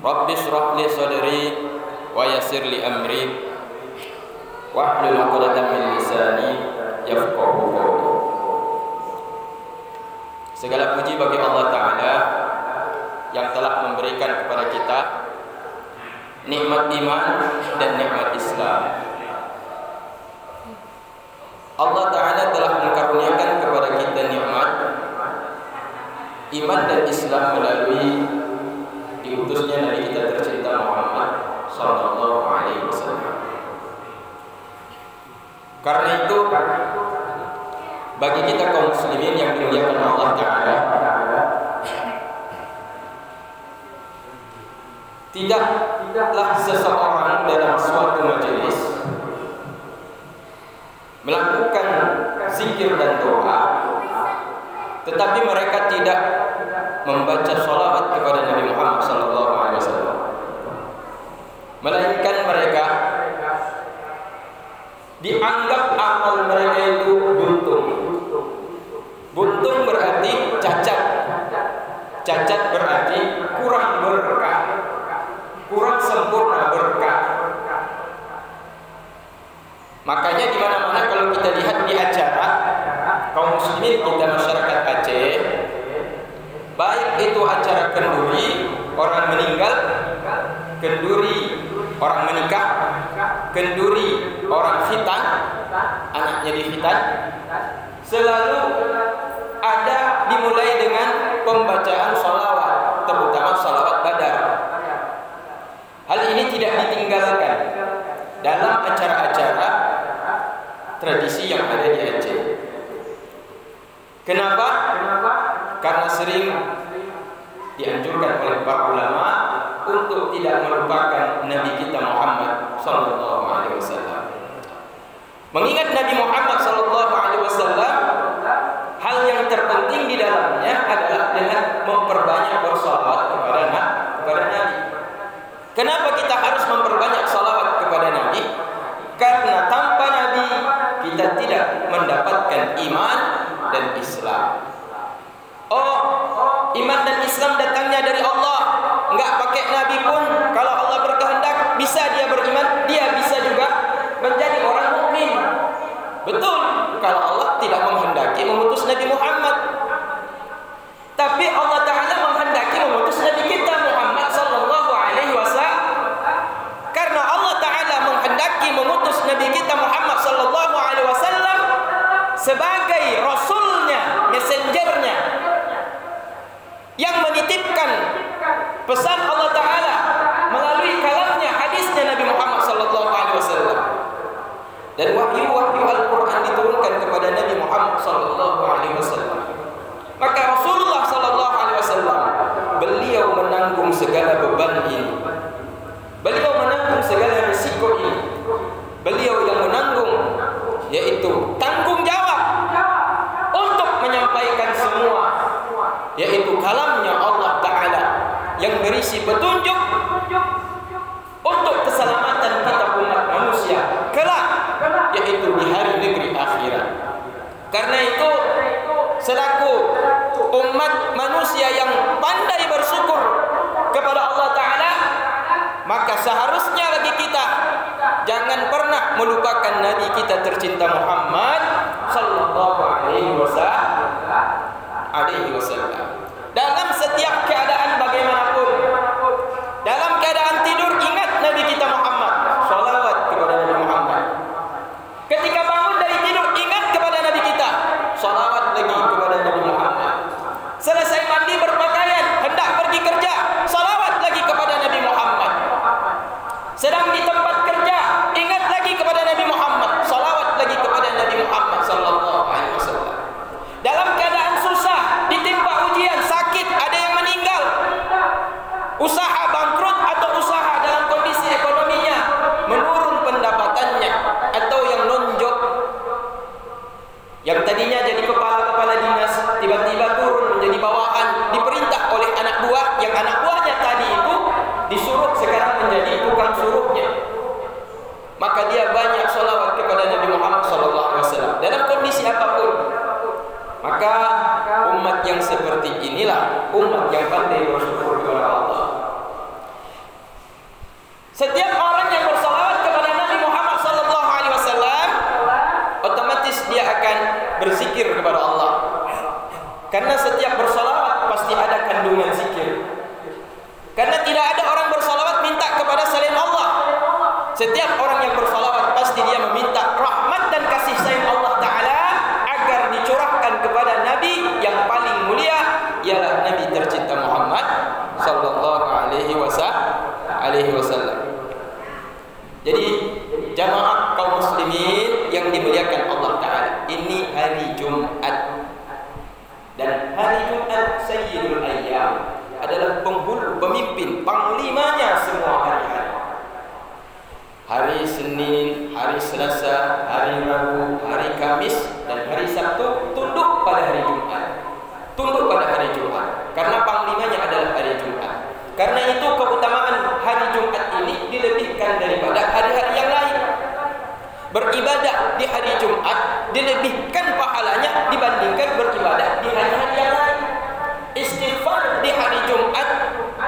Rabbi shrah li sadri wa yassir li amri wahlul 'uqdatam min lisani yafqahu qawli. Segala puji bagi Allah Ta'ala yang telah memberikan kepada kita nikmat iman dan nikmat Islam. Allah Ta'ala telah mengkaruniakan kepada kita nikmat iman dan Islam melalui diutusnya Nabi kita tercinta Muhammad sallallahu alaihi wasallam. Karena itu bagi kita kaum muslimin yang dimuliakan Allah Ta'ala, tidaklah seseorang dalam suatu majelis melakukan zikir dan doa tetapi mereka tidak membaca sholawat kepada Nabi Muhammad SAW, melainkan mereka dianggap amal mereka itu buntung. Buntung berarti cacat, cacat berarti kurang berkah, kurang sempurna berkah. Makanya di mana-mana kalau kita lihat di acara kaum muslimin kita masyarakat Aceh, baik itu acara kenduri orang meninggal, kenduri orang menikah, kenduri orang khitan, anaknya dikhitan, selalu ada dimulai dengan pembacaan sholawat, terutama sholawat badar. Hal ini tidak ditinggalkan dalam acara-acara tradisi yang ada di Aceh. Kenapa? Karena sering dianjurkan oleh para ulama untuk tidak melupakan Nabi kita Muhammad sallallahu alaihi wasallam. Mengingat Nabi Muhammad sallallahu alaihi wasallam, hal yang terpenting di dalamnya adalah dengan memperbanyak bersalawat kepada Nabi. Kenapa kita harus memperbanyak salawat kepada Nabi? Karena tanpa Nabi kita tidak mendapatkan iman dan Islam. Oh, iman dan Islam datangnya dari Allah. Enggak pakai Nabi pun, kalau Allah berkehendak bisa dia beriman, dia bisa juga menjadi orang mukmin. Betul, kalau Allah tidak menghendaki mengutus Nabi Muhammad. Tapi Allah Ta'ala menghendaki mengutus Nabi kita Muhammad sallallahu alaihi wasallam. Karena Allah Ta'ala menghendaki mengutus Nabi kita Muhammad sallallahu alaihi wasallam sebagai rasulnya, messengernya, yang menitipkan pesan Allah Ta'ala melalui kalamnya, hadisnya Nabi Muhammad sallallahu alaihi wasallam. Dan wahyu-wahyu Al-Quran diturunkan kepada Nabi Muhammad sallallahu alaihi wasallam. Maka Rasulullah sallallahu alaihi wasallam, beliau menanggung segala beban ini. Beliau menanggung segala risiko ini. Beliau yang menanggung, yaitu tanggung jawab untuk yaitu kalamnya Allah Ta'ala yang berisi petunjuk untuk keselamatan kita umat manusia kelak, yaitu di hari negeri akhirat. Karena itu selaku umat manusia yang pandai bersyukur kepada Allah Ta'ala, maka seharusnya bagi kita jangan pernah melupakan Nabi kita tercinta Muhammad sallallahu alaihi wasallam. Dalam setiap keadaan bagaimanapun, dalam keadaan tidur ingat Nabi kita Muhammad, salawat kepada Nabi Muhammad. Ketika bangun dari tidur ingat kepada Nabi kita, salawat lagi kepada Nabi Muhammad. Selesai mandi berpakaian hendak pergi kerja, salawat lagi kepada Nabi Muhammad. Sedang di tempat kerja ingat lagi kepada Nabi Muhammad, salawat lagi kepada Nabi Muhammad sallallahu alaihi wasallam. Dalam keadaan susah, ditimpa ujian, sakit, ada yang meninggal, usaha bangkrut atau usaha dalam kondisi ekonominya menurun pendapatannya, atau yang nonjok, yang tadinya jadi kepala dinas tiba-tiba turun menjadi bawahan, diperintah oleh anak buah, yang anak buahnya tadi itu disuruh sekarang menjadi tukang suruhnya, maka dia banyak sholawat kepada Nabi Muhammad SAW dalam kondisi apapun. Maka umat yang seperti inilah umat yang pandai bersyukur kepada Allah. Setiap orang yang bersalawat kepada Nabi Muhammad SAW, otomatis dia akan berzikir kepada Allah. Karena setiap bersalawat pasti ada kandungan zikir. Karena tidak ada orang bersalawat minta kepada selain Allah. Setiap orang yang bersalawat pasti dia meminta rahmat dan kasih sayang Allah Ta'ala agar dicurahkan kepada Nabi yang paling mulia, ialah Nabi tercinta Muhammad sallallahu alaihi wasallam. Jadi jamaah kaum muslimin yang dimuliakan Allah Ta'ala, ini hari Jumat, dan hari Jumat Sayyidul Ayyam adalah penghulu, pemimpin, panglimanya semua hari-hari. Hari Senin, hari Selasa, hari Rabu, hari Kamis, dan hari Sabtu tunduk pada hari Jumat. Tunduk pada hari Jumat karena panglimanya adalah hari Jumat. Karena itu keutamaan hari Jumat ini dilebihkan daripada hari-hari yang lain. Beribadah di hari Jumat dilebihkan pahalanya dibandingkan beribadah di hari-hari yang lain. Istighfar di hari Jumat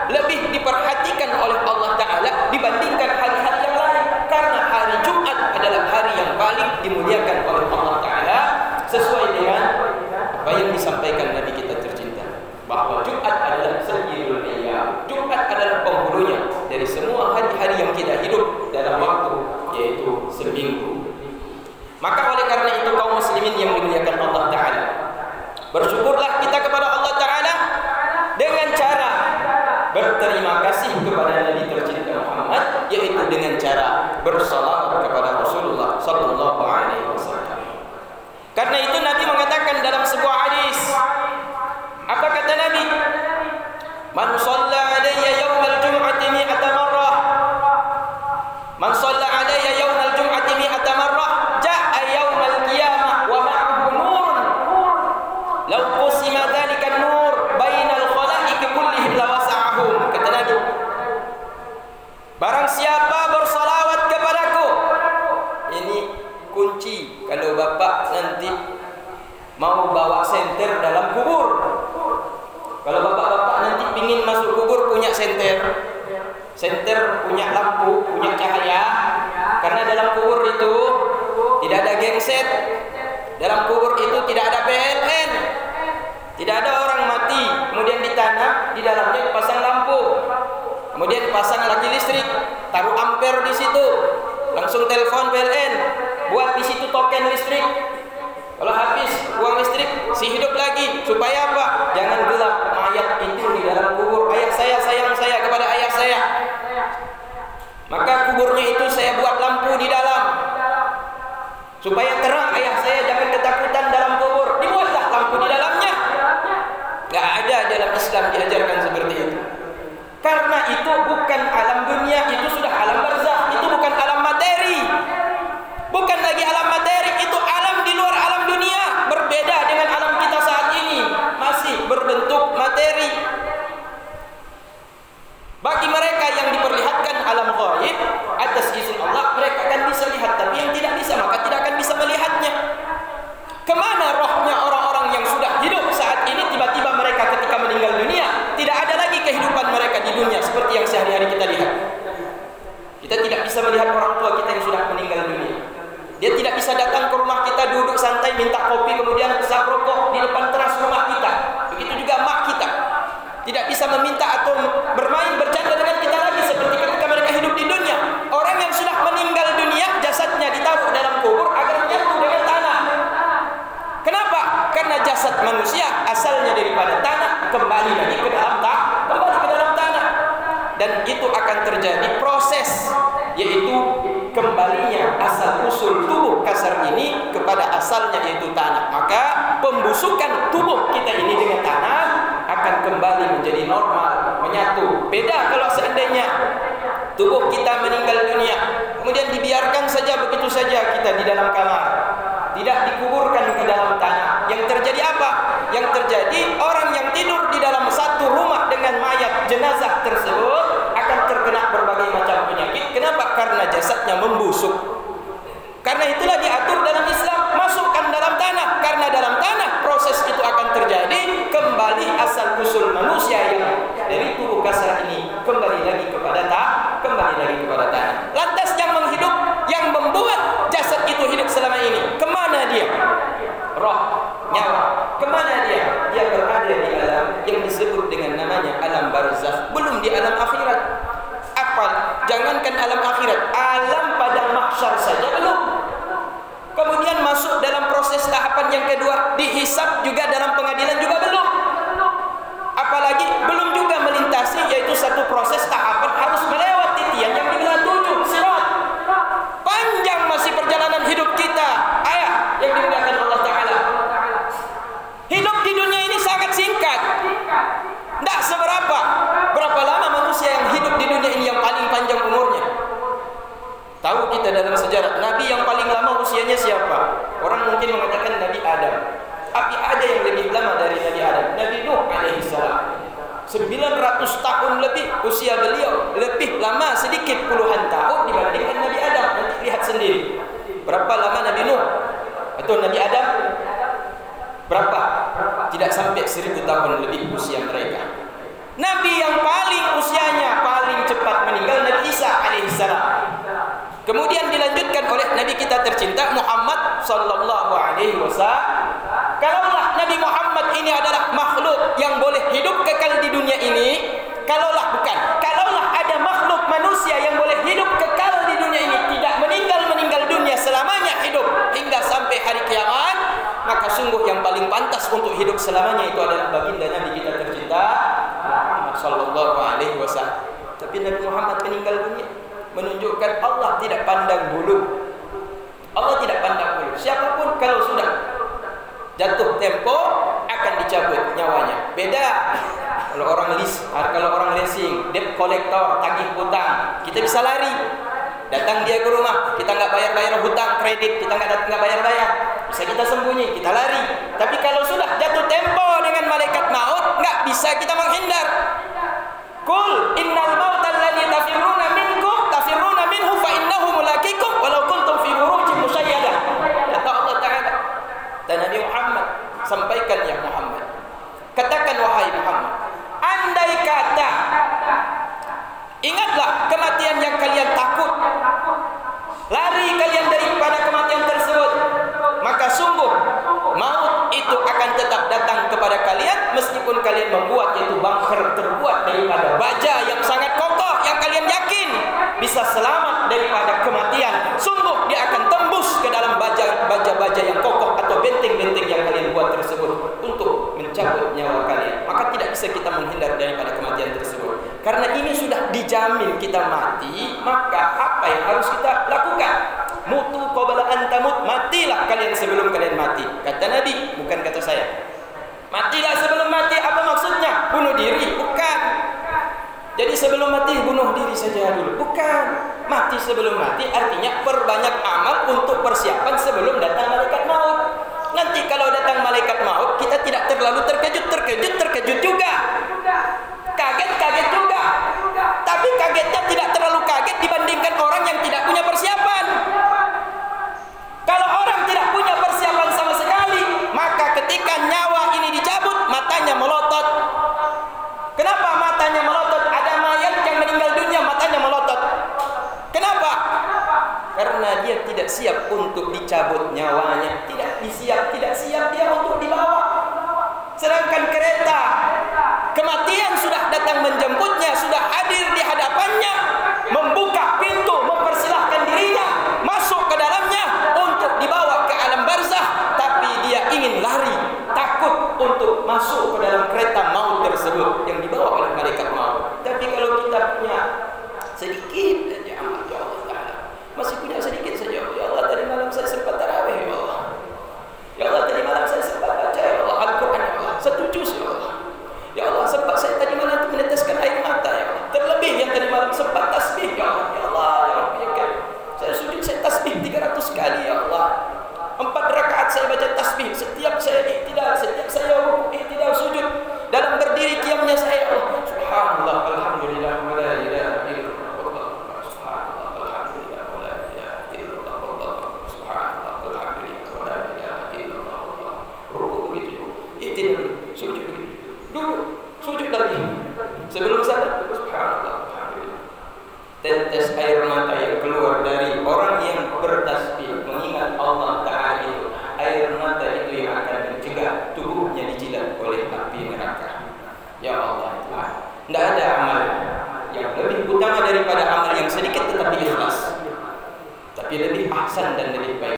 lebih diperhatikan oleh Allah Ta'ala dibandingkan hari-hari yang lain, karena hari Jumat adalah hari yang paling dimuliakan oleh Allah Ta'ala, sesuai dengan apa yang disampaikan Nabi kita tercinta, bahwa Jumat adalah Sayyidul Ayyam. Jumat adalah penghulunya dari semua hari-hari yang kita hidup dalam waktu, yaitu seminggu. Maka oleh karena itu kaum muslimin yang dimuliakan Allah Ta'ala, bersyukurlah kita kepada Allah Ta'ala dengan cara berterima kasih kepada Nabi tercinta Muhammad, yaitu dengan cara bersalawat kepada Rasulullah sallallahu alaihi wasallam. Karena itu Nabi mengatakan dalam sebuah hadis, apa kata Nabi? Man shalla alayya yawmal jum'ati mi'ata marrah, man shalla alayya yawmal jum'ati mi'ata marrah, ja'a yawmal qiyamah wa ma'ahu nurun law qusima dhalika an-nur bainal khalaiq kullihim lawasa'ahum. Kata Nabi, barang siapa bersalawat kepadaku, ini kunci kalau bapak nanti mau bawa senter dalam kubur. Kalau bapak-bapak nanti ingin masuk kubur punya senter punya lampu, punya cahaya. Karena dalam kubur itu tidak ada genset, dalam kubur itu tidak ada PLN, tidak ada orang mati kemudian ditanam, di dalamnya dipasang lampu, kemudian dipasang lagi listrik, taruh ampere di situ, langsung telepon PLN, buat di situ token listrik. Kalau habis uang listrik, si hidup lagi. Supaya apa? Jangan gelap mayat itu di dalam kubur. Ayah saya, sayang saya kepada ayah saya, maka kuburnya itu saya buat lampu di dalam, supaya terang. Ayah saya jangan ketakutan dalam kubur, dibuatlah lampu di dalamnya. Gak ada dalam Islam diajarkan seperti itu. Karena itu bukan alam dunia, itu sudah alam barzakh. Itu bukan alam materi, bukan lagi alam materi, itu alam di luar alam dunia. Berbeda dengan alam kita saat ini. bisa melihat orang tua kita yang sudah meninggal dunia. Dia tidak bisa datang ke rumah kita, duduk santai, minta kopi, kemudian hisap rokok di depan teras rumah kita. Begitu juga mak kita. Tidak bisa meminta atau bermain, bercanda dengan kita lagi seperti ketika mereka hidup di dunia. Orang yang sudah meninggal dunia, jasadnya ditaruh dalam kubur agar menyatu dengan tanah. Kenapa? Karena jasad manusia asalnya daripada tanah, kembali lagi ke dalam tanah. Dan itu akan terjadi proses, yaitu kembalinya asal usul tubuh kasar ini kepada asalnya, yaitu tanah. Maka pembusukan tubuh kita ini dengan tanah akan kembali menjadi normal, menyatu. Beda kalau seandainya tubuh kita meninggal dunia, kemudian dibiarkan saja begitu saja kita di dalam kamar, tidak dikuburkan ke dalam tanah. Yang terjadi apa? Yang terjadi orang yang tidur di dalam satu rumah dengan mayat jenazah tersebut akan terkena berbagai macam penyakit. Kenapa? Karena jasadnya membusuk. Karena itulah diatur dalam Islam, masukkan dalam tanah. Karena dalam tanah proses itu akan terjadi, kembali asal usul manusia yang dari tubuh kasar ini kembali lagi kepada tanah. Lantas yang menghidup, yang membuat jasad itu hidup selama ini, kemana dia? Roh, nyawa, kemana dia? Dia berada di alam yang disebut dengan namanya alam barzakh, belum di alam akhirat. Apa? Jangankan alam akhirat, alam padang mahsyar saja belum. Kemudian masuk dalam proses tahapan yang kedua, dihisab juga dalam pengadilan juga belum. Apalagi belum juga melintasi, yaitu satu proses tahapan harus melewati tiang yang digelar 7 sirat. Panjang masih perjalanan hidup kita, ayah yang dimuliakan Allah Ta'ala. Hidup di dunia ini sangat singkat, tidak seberapa. Berapa lama manusia yang hidup di dunia ini yang paling panjang umurnya? Tahu kita dalam sejarah, Nabi yang paling lama usianya siapa? Orang mungkin mengatakan Nabi Adam. Tapi ada yang lebih lama dari Nabi Adam, Nabi Nuh alaihissalam. 900 tahun lebih usia beliau, lebih lama sedikit puluhan tahun dibandingkan Nabi Adam. Nanti lihat sendiri berapa lama Nabi Nuh atau Nabi Adam. Berapa? Tidak sampai 1000 tahun lebih usia mereka. Nabi yang paling usianya paling cepat meninggal, Nabi Isa alaihissalam. Kemudian dilanjutkan oleh Nabi kita tercinta Muhammad sallallahu alaihi wasallam. Kalaulah Nabi Muhammad ini adalah makhluk yang boleh hidup kekal di dunia ini, kalaulah ada makhluk manusia yang boleh hidup kekal di dunia ini, tidak meninggal dunia selamanya, hidup hingga sampai hari kiamat, maka sungguh yang paling pantas untuk hidup selamanya itu adalah baginda Nabi kita tercinta Muhammad sallallahu alaihi wasallam. Tapi Nabi Muhammad meninggal dunia, menunjukkan Allah tidak pandang bulu. Allah tidak pandang bulu. Siapapun kalau sudah jatuh tempo akan dicabut nyawanya. Beda kalau orang leasing, debt collector, tagih hutang, kita bisa lari. Datang dia ke rumah, kita nggak bayar hutang kredit, kita nggak bayar, bisa kita sembunyi, kita lari. Tapi kalau sudah jatuh tempo dengan malaikat maut, nggak bisa kita menghindar. Qul innal mauta alladzi tafirruna minhu fa innahu mulaqikum walau kuntum fi burujin musyayyadah. Kata Allah Ta'ala. Dan Nabi Muhammad sampaikan, ya Muhammad, katakan wahai Muhammad, andai kata ingatlah kematian yang kalian takut, lari kalian daripada kematian tersebut, maka sungguh maut itu akan tetap datang kepada kalian meskipun kalian membuat yaitu bunker terbuat daripada baja yang sangat kokoh yang kalian yakin bisa selamat daripada kematian. Sungguh dia akan tembus ke dalam baja yang kokoh atau benteng-benteng yang kalian buat tersebut untuk mencabut nyawa kalian. Maka tidak bisa kita menghindar daripada kematian tersebut. Karena ini sudah dijamin kita mati, maka apa yang harus kita lakukan? Mutu qabla an tamut, matilah kalian sebelum kalian mati. Kata Nabi, bukan kata saya. Matilah sebelum mati, apa maksudnya? Bunuh diri? Bukan. Jadi sebelum mati bunuh diri saja dulu? Bukan. Mati sebelum mati artinya perbanyak amal untuk persiapan sebelum datang malaikat maut. Nanti kalau datang malaikat maut, kita tidak terlalu terkejut juga. Kaget juga. Tapi kagetnya tidak terlalu kaget dibandingkan orang yang tidak punya persiapan. Kalau orang tidak punya persiapan sama sekali, maka ketika nyawa ini dicabut, matanya melotot. Kenapa matanya melotot? Ada mayat yang meninggal dunia, matanya melotot. Kenapa? karena dia tidak siap untuk dicabut nyawanya, tidak siap dia untuk dibawa. Sedangkan kereta kematian sudah datang menjemputnya, sudah hadir di hadapannya, membuka pintu, mempersilahkan dirinya masuk ke dalamnya untuk dibawa ke alam barzakh, tapi dia ingin lari, takut untuk masuk ke dalam kereta maut tersebut yang dibawa oleh malaikat maut. Tapi kalau kita punya sedikit saja amal, ya Allah Ta'ala, masih punya sedikit saja, ya Allah tadi malam saya sempat tarawih, ya Allah, ya Allah tadi malam saya sempat baca, ya Allah Al-Quran, ya Allah satu juz, ya Allah, ya Allah sempat saya tadi malam itu meneteskan air mata, ya Allah, terlebih yang tadi malam sempat tasbih, ya Allah, ya Allah, ya Rabbi, ya Karim, saya sujud, saya tasbih 300 kali, ya Allah, 4 rakaat saya baca tasbih, setiap saya iktidal, setiap saya iktidal sujud, dalam berdiri qiyamnya saya, ya Allah, subhanallah, alhamdulillah, wa la ilaha illallah, subhanallah, alhamdulillah, wa la ilaha illallah, subhanallah, alhamdulillah, wa la ilaha illallah, rukuk begitu, iktidal, sujud begitu, duduk, sujud lagi, sebelum salat, subhanallah, alhamdulillah. Tetes air mata yang keluar dari orang yang bertasbih mengingat Allah Ta'ala itu, air mata itu yang akan mencegah tubuhnya dijilat oleh api neraka. Ya Allah Ta'ala, tidak ada amal yang lebih utama daripada amal yang sedikit tetapi ikhlas, tapi lebih ahsan dan lebih baik.